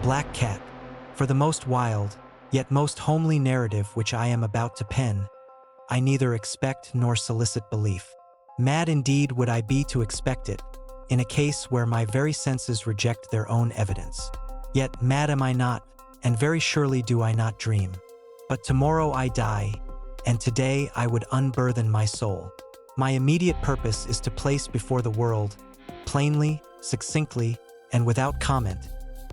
Black Cat. For the most wild, yet most homely narrative which I am about to pen, I neither expect nor solicit belief. Mad indeed would I be to expect it, in a case where my very senses reject their own evidence. Yet mad am I not, and very surely do I not dream. But tomorrow I die, and today I would unburthen my soul. My immediate purpose is to place before the world, plainly, succinctly, and without comment,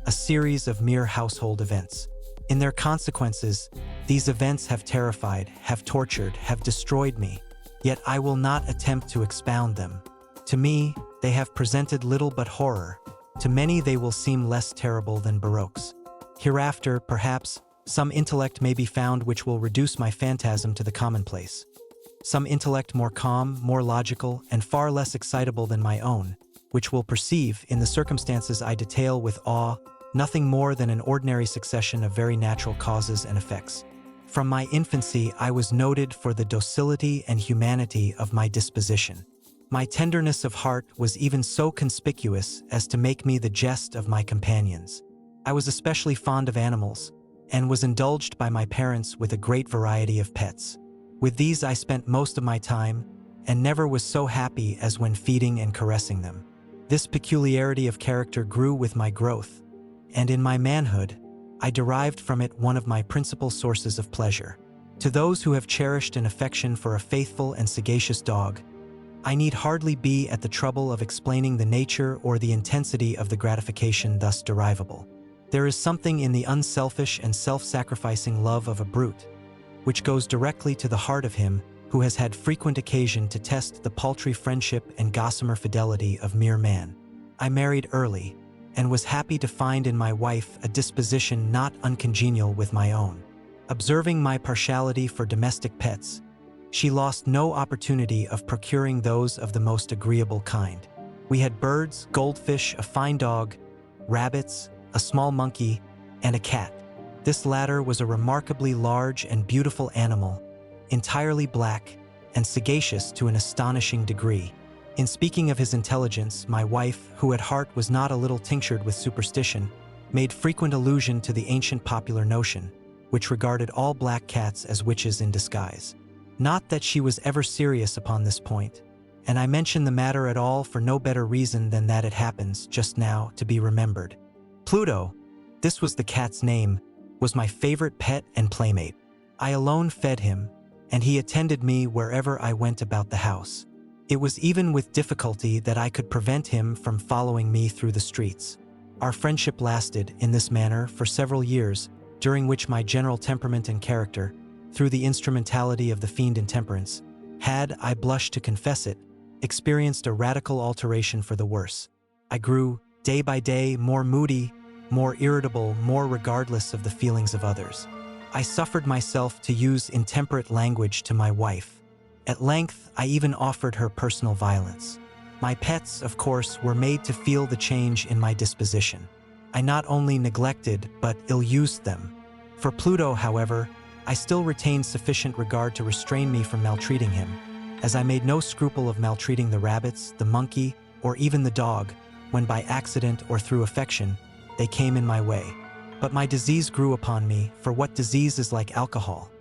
a series of mere household events. In their consequences, these events have terrified, have tortured, have destroyed me, yet I will not attempt to expound them. To me, they have presented little but horror. To many they will seem less terrible than baroques. Hereafter, perhaps, some intellect may be found which will reduce my phantasm to the commonplace. Some intellect more calm, more logical, and far less excitable than my own, which will perceive, in the circumstances I detail with awe, nothing more than an ordinary succession of very natural causes and effects. From my infancy I was noted for the docility and humanity of my disposition. My tenderness of heart was even so conspicuous as to make me the jest of my companions. I was especially fond of animals, and was indulged by my parents with a great variety of pets. With these I spent most of my time, and never was so happy as when feeding and caressing them. This peculiarity of character grew with my growth, and in my manhood, I derived from it one of my principal sources of pleasure. To those who have cherished an affection for a faithful and sagacious dog, I need hardly be at the trouble of explaining the nature or the intensity of the gratification thus derivable. There is something in the unselfish and self-sacrificing love of a brute, which goes directly to the heart of him who has had frequent occasion to test the paltry friendship and gossamer fidelity of mere man. I married early, and was happy to find in my wife a disposition not uncongenial with my own. Observing my partiality for domestic pets, she lost no opportunity of procuring those of the most agreeable kind. We had birds, goldfish, a fine dog, rabbits, a small monkey, and a cat. This latter was a remarkably large and beautiful animal, entirely black, and sagacious to an astonishing degree. In speaking of his intelligence, my wife, who at heart was not a little tinctured with superstition, made frequent allusion to the ancient popular notion, which regarded all black cats as witches in disguise. Not that she was ever serious upon this point, and I mention the matter at all for no better reason than that it happens, just now, to be remembered. Pluto, this was the cat's name, was my favorite pet and playmate. I alone fed him, and he attended me wherever I went about the house. It was even with difficulty that I could prevent him from following me through the streets. Our friendship lasted, in this manner, for several years, during which my general temperament and character, through the instrumentality of the fiend intemperance, had, I blush to confess it, experienced a radical alteration for the worse. I grew, day by day, more moody, more irritable, more regardless of the feelings of others. I suffered myself to use intemperate language to my wife. At length, I even offered her personal violence. My pets, of course, were made to feel the change in my disposition. I not only neglected, but ill-used them. For Pluto, however, I still retained sufficient regard to restrain me from maltreating him, as I made no scruple of maltreating the rabbits, the monkey, or even the dog, when by accident or through affection, they came in my way. But my disease grew upon me, for what disease is like alcohol?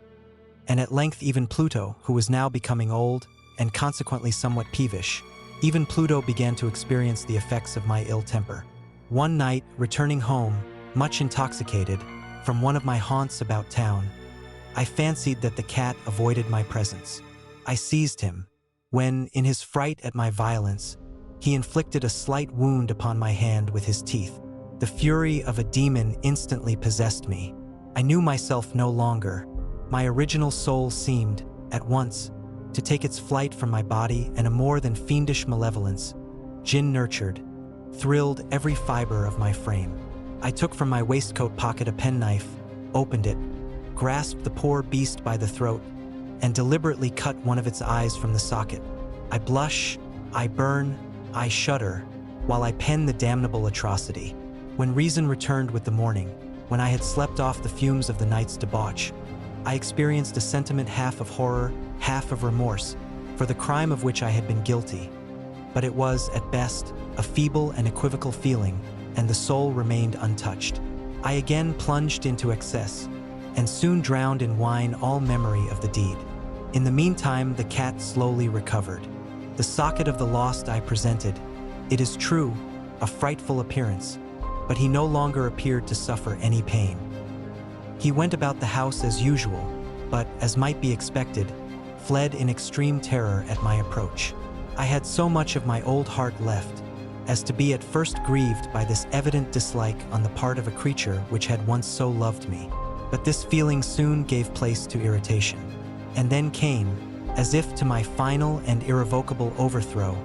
And at length even Pluto, who was now becoming old, and consequently somewhat peevish, even Pluto began to experience the effects of my ill temper. One night, returning home, much intoxicated, from one of my haunts about town, I fancied that the cat avoided my presence. I seized him, when, in his fright at my violence, he inflicted a slight wound upon my hand with his teeth. The fury of a demon instantly possessed me. I knew myself no longer. My original soul seemed, at once, to take its flight from my body, and a more than fiendish malevolence, gin-nurtured, thrilled every fiber of my frame. I took from my waistcoat pocket a penknife, opened it, grasped the poor beast by the throat, and deliberately cut one of its eyes from the socket. I blush, I burn, I shudder, while I pen the damnable atrocity. When reason returned with the morning, when I had slept off the fumes of the night's debauch, I experienced a sentiment half of horror, half of remorse, for the crime of which I had been guilty. But it was, at best, a feeble and equivocal feeling, and the soul remained untouched. I again plunged into excess, and soon drowned in wine all memory of the deed. In the meantime, the cat slowly recovered. The socket of the lost I presented, it is true, a frightful appearance, but he no longer appeared to suffer any pain. He went about the house as usual, but, as might be expected, fled in extreme terror at my approach. I had so much of my old heart left, as to be at first grieved by this evident dislike on the part of a creature which had once so loved me. But this feeling soon gave place to irritation. And then came, as if to my final and irrevocable overthrow,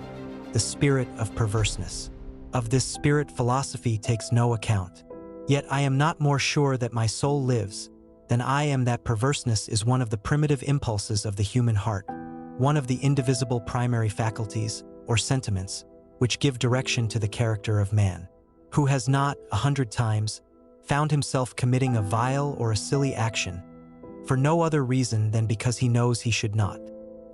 the spirit of perverseness. Of this spirit philosophy takes no account. Yet I am not more sure that my soul lives than I am that perverseness is one of the primitive impulses of the human heart, one of the indivisible primary faculties, or sentiments, which give direction to the character of man. Who has not, 100 times, found himself committing a vile or a silly action, for no other reason than because he knows he should not?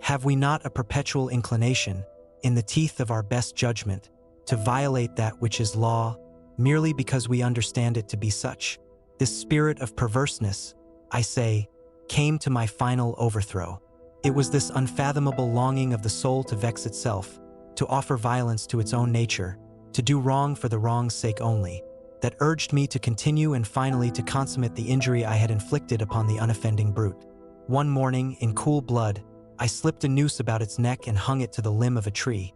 Have we not a perpetual inclination, in the teeth of our best judgment, to violate that which is law, merely because we understand it to be such? This spirit of perverseness, I say, came to my final overthrow. It was this unfathomable longing of the soul to vex itself, to offer violence to its own nature, to do wrong for the wrong's sake only, that urged me to continue and finally to consummate the injury I had inflicted upon the unoffending brute. One morning, in cool blood, I slipped a noose about its neck and hung it to the limb of a tree.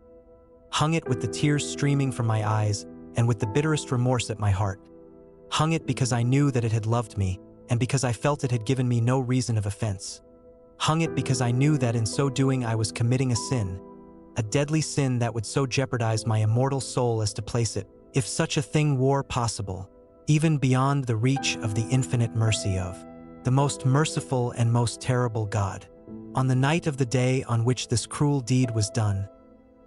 Hung it with the tears streaming from my eyes and with the bitterest remorse at my heart. Hung it because I knew that it had loved me, and because I felt it had given me no reason of offense. Hung it because I knew that in so doing I was committing a sin, a deadly sin that would so jeopardize my immortal soul as to place it, if such a thing were possible, even beyond the reach of the infinite mercy of the most merciful and most terrible God. On the night of the day on which this cruel deed was done,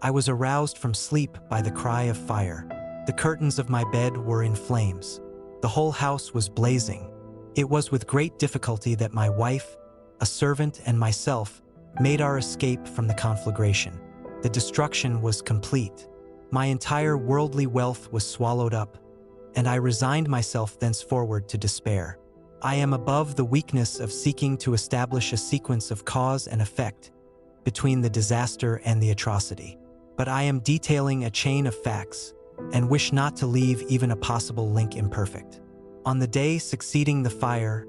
I was aroused from sleep by the cry of fire. The curtains of my bed were in flames. The whole house was blazing. It was with great difficulty that my wife, a servant, and myself made our escape from the conflagration. The destruction was complete. My entire worldly wealth was swallowed up, and I resigned myself thenceforward to despair. I am above the weakness of seeking to establish a sequence of cause and effect between the disaster and the atrocity, but I am detailing a chain of facts and wish not to leave even a possible link imperfect. On the day succeeding the fire,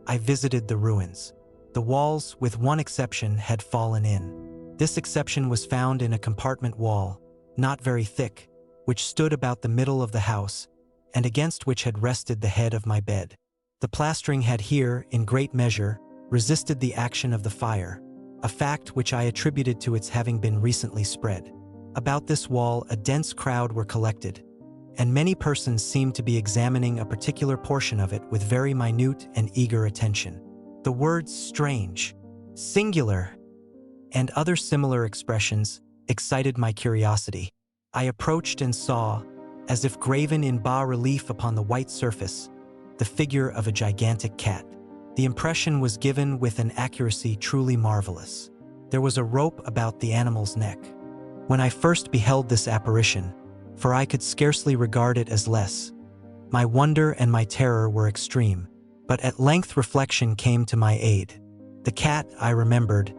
I visited the ruins. The walls, with one exception, had fallen in. This exception was found in a compartment wall, not very thick, which stood about the middle of the house, and against which had rested the head of my bed. The plastering had here, in great measure, resisted the action of the fire, a fact which I attributed to its having been recently spread. About this wall a dense crowd were collected, and many persons seemed to be examining a particular portion of it with very minute and eager attention. The words strange, singular, and other similar expressions excited my curiosity. I approached and saw, as if graven in bas-relief upon the white surface, the figure of a gigantic cat. The impression was given with an accuracy truly marvelous. There was a rope about the animal's neck. When I first beheld this apparition, for I could scarcely regard it as less, my wonder and my terror were extreme, but at length reflection came to my aid. The cat, I remembered,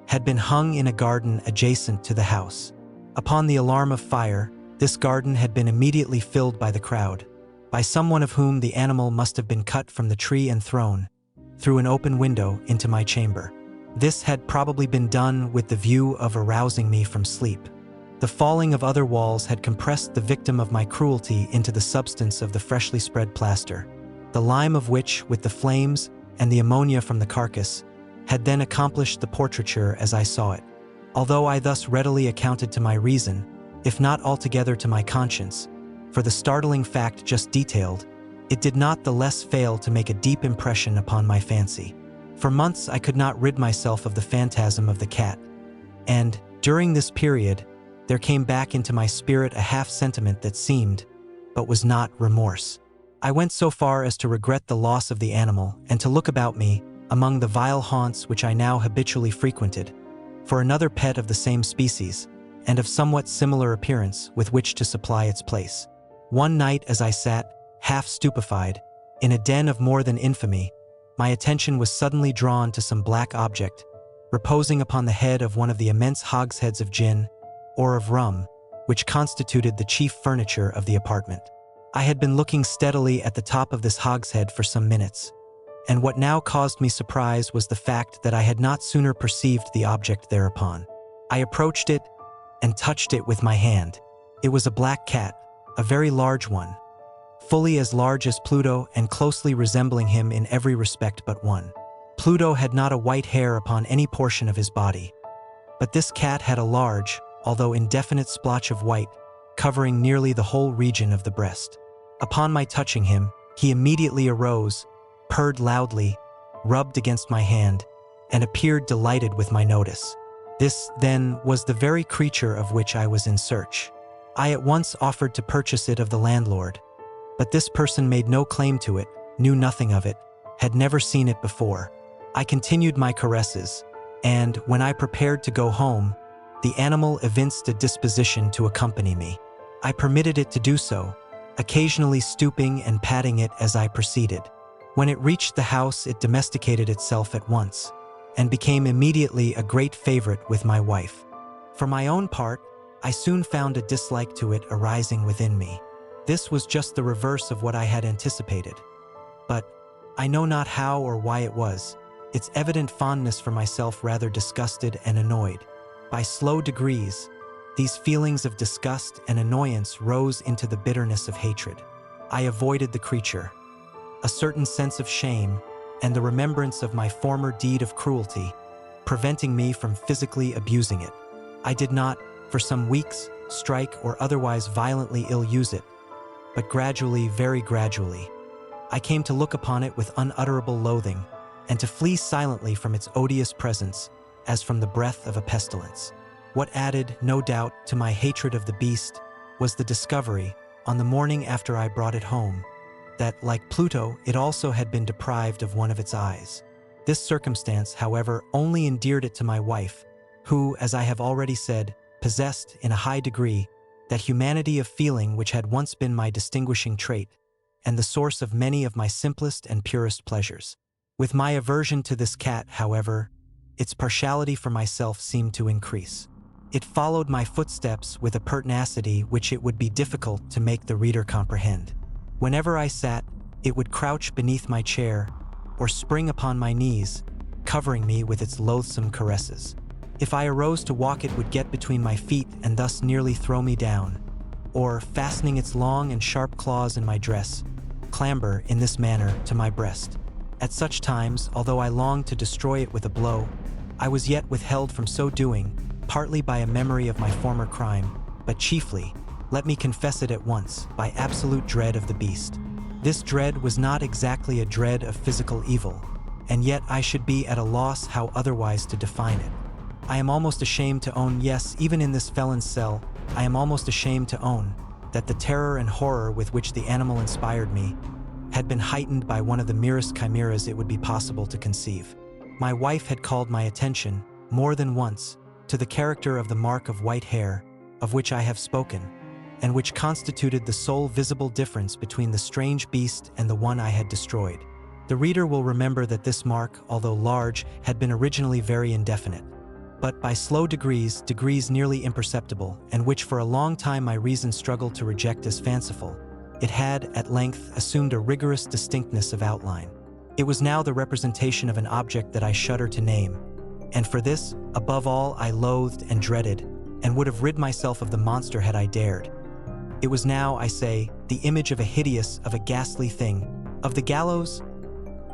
had been hung in a garden adjacent to the house. Upon the alarm of fire, this garden had been immediately filled by the crowd, by someone of whom the animal must have been cut from the tree and thrown, through an open window, into my chamber. This had probably been done with the view of arousing me from sleep. The falling of other walls had compressed the victim of my cruelty into the substance of the freshly spread plaster, the lime of which, with the flames and the ammonia from the carcass, had then accomplished the portraiture as I saw it. Although I thus readily accounted to my reason, if not altogether to my conscience, for the startling fact just detailed, it did not the less fail to make a deep impression upon my fancy. For months I could not rid myself of the phantasm of the cat, and, during this period, there came back into my spirit a half-sentiment that seemed, but was not, remorse. I went so far as to regret the loss of the animal and to look about me, among the vile haunts which I now habitually frequented, for another pet of the same species, and of somewhat similar appearance with which to supply its place. One night as I sat, half stupefied, In a den of more than infamy, my attention was suddenly drawn to some black object, reposing upon the head of one of the immense hogsheads of gin, or of rum, which constituted the chief furniture of the apartment. I had been looking steadily at the top of this hogshead for some minutes, and what now caused me surprise was the fact that I had not sooner perceived the object thereupon. I approached it and touched it with my hand. It was a black cat, a very large one, fully as large as Pluto and closely resembling him in every respect but one. Pluto had not a white hair upon any portion of his body, but this cat had a large, although indefinite splotch of white, covering nearly the whole region of the breast. Upon my touching him, he immediately arose, purred loudly, rubbed against my hand, and appeared delighted with my notice. This, then, was the very creature of which I was in search. I at once offered to purchase it of the landlord, but this person made no claim to it, knew nothing of it, had never seen it before. I continued my caresses, and, when I prepared to go home, the animal evinced a disposition to accompany me. I permitted it to do so, occasionally stooping and patting it as I proceeded. When it reached the house, it domesticated itself at once, and became immediately a great favorite with my wife. For my own part, I soon found a dislike to it arising within me. This was just the reverse of what I had anticipated. But, I know not how or why it was, its evident fondness for myself rather disgusted and annoyed. By slow degrees, these feelings of disgust and annoyance rose into the bitterness of hatred. I avoided the creature. A certain sense of shame and the remembrance of my former deed of cruelty, preventing me from physically abusing it. I did not, for some weeks, strike or otherwise violently ill-use it, but gradually, very gradually, I came to look upon it with unutterable loathing, and to flee silently from its odious presence, as from the breath of a pestilence. What added, no doubt, to my hatred of the beast was the discovery, on the morning after I brought it home, that, like Pluto, it also had been deprived of one of its eyes. This circumstance, however, only endeared it to my wife, who, as I have already said, possessed, in a high degree, that humanity of feeling which had once been my distinguishing trait, and the source of many of my simplest and purest pleasures. With my aversion to this cat, however, its partiality for myself seemed to increase. It followed my footsteps with a pertinacity which it would be difficult to make the reader comprehend. Whenever I sat, it would crouch beneath my chair, or spring upon my knees, covering me with its loathsome caresses. If I arose to walk, it would get between my feet and thus nearly throw me down, or, fastening its long and sharp claws in my dress, clamber, in this manner, to my breast. At such times, although I longed to destroy it with a blow, I was yet withheld from so doing, partly by a memory of my former crime, but chiefly, let me confess it at once, by absolute dread of the beast. This dread was not exactly a dread of physical evil, and yet I should be at a loss how otherwise to define it. I am almost ashamed to own, yes, even in this felon's cell, I am almost ashamed to own, that the terror and horror with which the animal inspired me had been heightened by one of the merest chimeras it would be possible to conceive. My wife had called my attention, more than once, to the character of the mark of white hair, of which I have spoken, and which constituted the sole visible difference between the strange beast and the one I had destroyed. The reader will remember that this mark, although large, had been originally very indefinite, but by slow degrees nearly imperceptible, and which for a long time my reason struggled to reject as fanciful, it had, at length, assumed a rigorous distinctness of outline. It was now the representation of an object that I shudder to name, and for this, above all, I loathed and dreaded, and would have rid myself of the monster had I dared. It was now, I say, the image of a ghastly thing, of the gallows.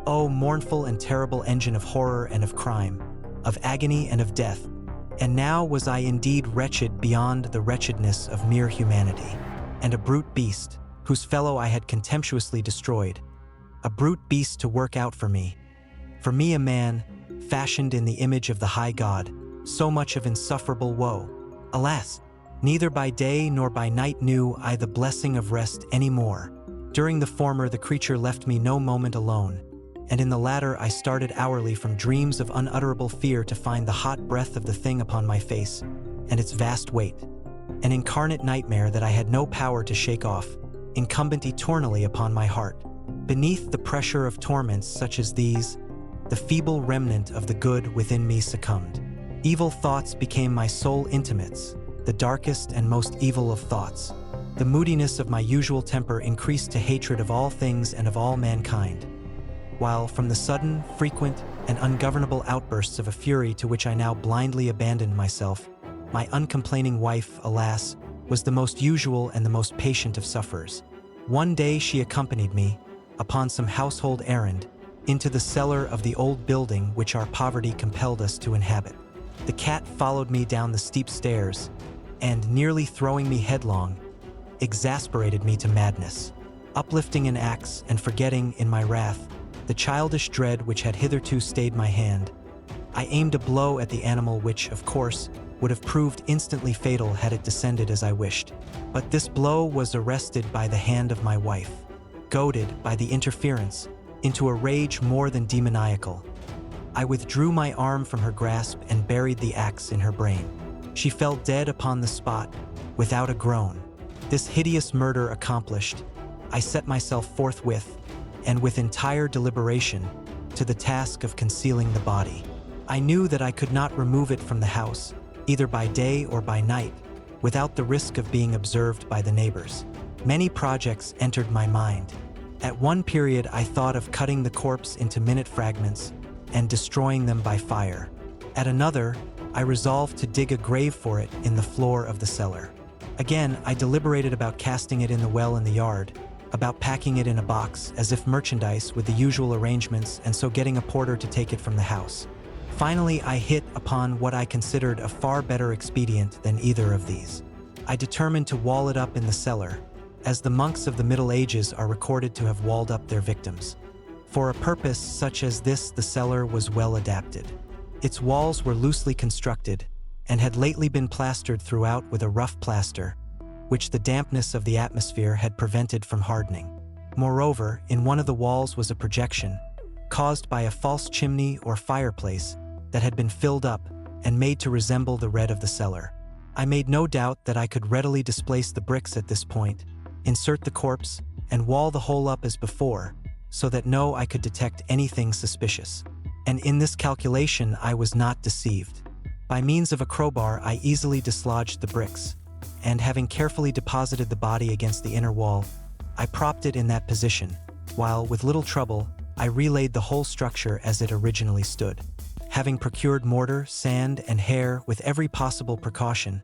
Oh, mournful and terrible engine of horror and of crime, of agony and of death, and now was I indeed wretched beyond the wretchedness of mere humanity, and a brute beast, whose fellow I had contemptuously destroyed, a brute beast to work out for me a man, fashioned in the image of the high God, so much of insufferable woe. Alas, neither by day nor by night knew I the blessing of rest any more. During the former, the creature left me no moment alone, and in the latter I started hourly from dreams of unutterable fear to find the hot breath of the thing upon my face, and its vast weight, an incarnate nightmare that I had no power to shake off, incumbent eternally upon my heart. beneath the pressure of torments such as these, the feeble remnant of the good within me succumbed. Evil thoughts became my sole intimates, the darkest and most evil of thoughts. The moodiness of my usual temper increased to hatred of all things and of all mankind, while from the sudden, frequent, and ungovernable outbursts of a fury to which I now blindly abandoned myself, my uncomplaining wife, alas, was the most usual and the most patient of sufferers. One day she accompanied me, upon some household errand, into the cellar of the old building which our poverty compelled us to inhabit. The cat followed me down the steep stairs, and, nearly throwing me headlong, exasperated me to madness. Uplifting an axe and forgetting, in my wrath, the childish dread which had hitherto stayed my hand, I aimed a blow at the animal which, of course, would have proved instantly fatal had it descended as I wished. But this blow was arrested by the hand of my wife, goaded by the interference into a rage more than demoniacal. I withdrew my arm from her grasp and buried the axe in her brain. She fell dead upon the spot, without a groan. This hideous murder accomplished, I set myself forthwith, and with entire deliberation, to the task of concealing the body. I knew that I could not remove it from the house, either by day or by night, without the risk of being observed by the neighbors. Many projects entered my mind. At one period I thought of cutting the corpse into minute fragments and destroying them by fire. At another, I resolved to dig a grave for it in the floor of the cellar. Again, I deliberated about casting it in the well in the yard, about packing it in a box as if merchandise with the usual arrangements and so getting a porter to take it from the house. Finally, I hit upon what I considered a far better expedient than either of these. I determined to wall it up in the cellar, as the monks of the Middle Ages are recorded to have walled up their victims. For a purpose such as this, the cellar was well adapted. Its walls were loosely constructed and had lately been plastered throughout with a rough plaster, which the dampness of the atmosphere had prevented from hardening. Moreover, in one of the walls was a projection, caused by a false chimney or fireplace that had been filled up and made to resemble the red of the cellar. I made no doubt that I could readily displace the bricks at this point, insert the corpse, and wall the whole up as before, so that I could detect anything suspicious. And in this calculation I was not deceived. By means of a crowbar I easily dislodged the bricks, and having carefully deposited the body against the inner wall, I propped it in that position, while, with little trouble, I relaid the whole structure as it originally stood. Having procured mortar, sand, and hair with every possible precaution,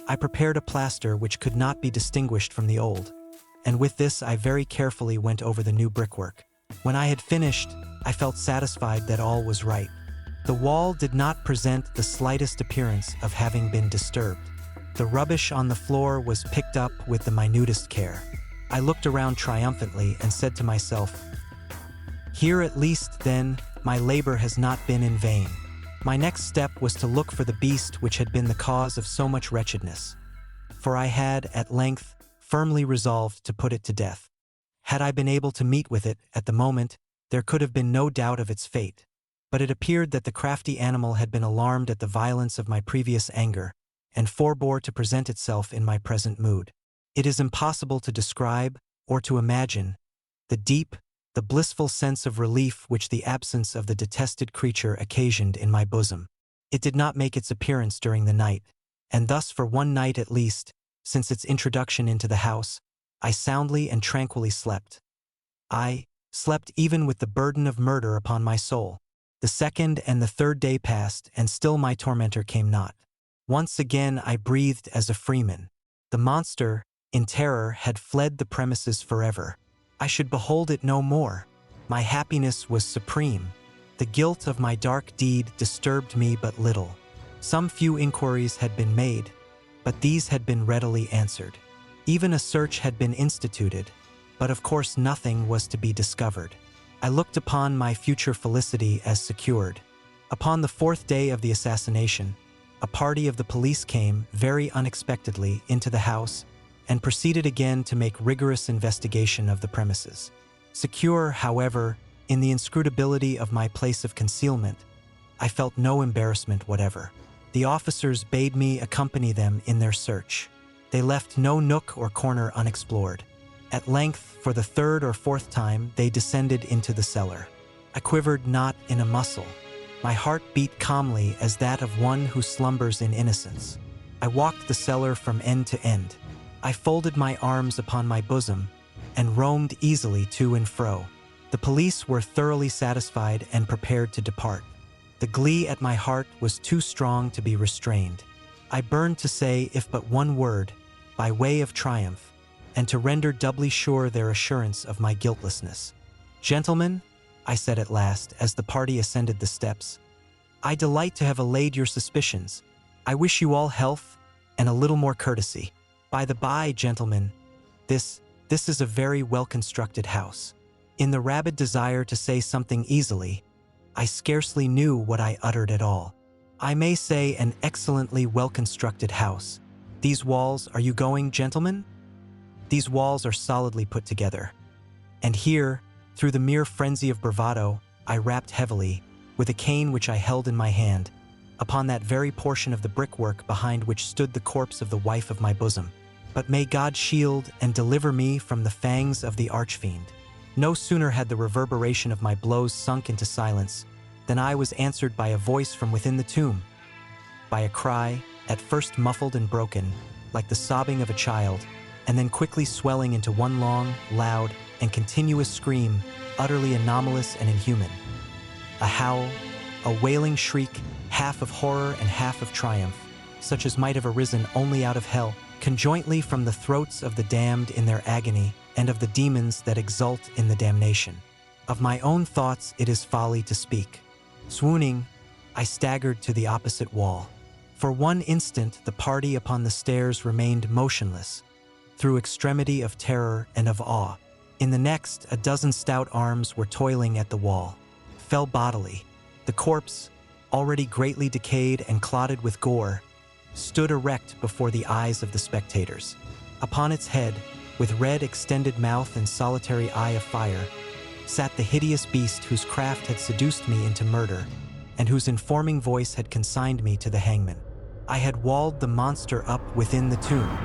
I prepared a plaster which could not be distinguished from the old, and with this I very carefully went over the new brickwork. When I had finished, I felt satisfied that all was right. The wall did not present the slightest appearance of having been disturbed. The rubbish on the floor was picked up with the minutest care. I looked around triumphantly and said to myself, "Here at least, then, my labor has not been in vain." My next step was to look for the beast which had been the cause of so much wretchedness, for I had, at length, firmly resolved to put it to death. Had I been able to meet with it at the moment, there could have been no doubt of its fate. But it appeared that the crafty animal had been alarmed at the violence of my previous anger, and forbore to present itself in my present mood. It is impossible to describe, or to imagine, the blissful sense of relief which the absence of the detested creature occasioned in my bosom. It did not make its appearance during the night, and thus for one night at least, since its introduction into the house, I soundly and tranquilly slept. I slept even with the burden of murder upon my soul. The second and the third day passed, and still my tormentor came not. Once again I breathed as a freeman. The monster, in terror, had fled the premises forever. I should behold it no more. My happiness was supreme. The guilt of my dark deed disturbed me but little. Some few inquiries had been made, but these had been readily answered. Even a search had been instituted, but of course nothing was to be discovered. I looked upon my future felicity as secured. Upon the fourth day of the assassination, a party of the police came, very unexpectedly, into the house and proceeded again to make rigorous investigation of the premises. Secure, however, in the inscrutability of my place of concealment, I felt no embarrassment whatever. The officers bade me accompany them in their search. They left no nook or corner unexplored. At length, for the third or fourth time, they descended into the cellar. I quivered not in a muscle. My heart beat calmly as that of one who slumbers in innocence. I walked the cellar from end to end. I folded my arms upon my bosom and roamed easily to and fro. The police were thoroughly satisfied and prepared to depart. The glee at my heart was too strong to be restrained. I burned to say, if but one word, by way of triumph, and to render doubly sure their assurance of my guiltlessness. "Gentlemen," I said at last, as the party ascended the steps, "I delight to have allayed your suspicions. I wish you all health and a little more courtesy. By the by, gentlemen, this is a very well-constructed house." In the rabid desire to say something easily, I scarcely knew what I uttered at all. "I may say an excellently well-constructed house. These walls, are you going, gentlemen? These walls are solidly put together." And here, through the mere frenzy of bravado, I rapped heavily, with a cane which I held in my hand, upon that very portion of the brickwork behind which stood the corpse of the wife of my bosom. But may God shield and deliver me from the fangs of the archfiend. No sooner had the reverberation of my blows sunk into silence than I was answered by a voice from within the tomb, by a cry, at first muffled and broken, like the sobbing of a child, and then quickly swelling into one long, loud, and continuous scream, utterly anomalous and inhuman. A howl, a wailing shriek, half of horror and half of triumph, such as might have arisen only out of hell, conjointly from the throats of the damned in their agony, and of the demons that exult in the damnation. Of my own thoughts it is folly to speak. Swooning, I staggered to the opposite wall. For one instant the party upon the stairs remained motionless, through extremity of terror and of awe. In the next, a dozen stout arms were toiling at the wall, fell bodily. The corpse, already greatly decayed and clotted with gore, stood erect before the eyes of the spectators. Upon its head, with red extended mouth and solitary eye of fire, sat the hideous beast whose craft had seduced me into murder, and whose informing voice had consigned me to the hangman. I had walled the monster up within the tomb.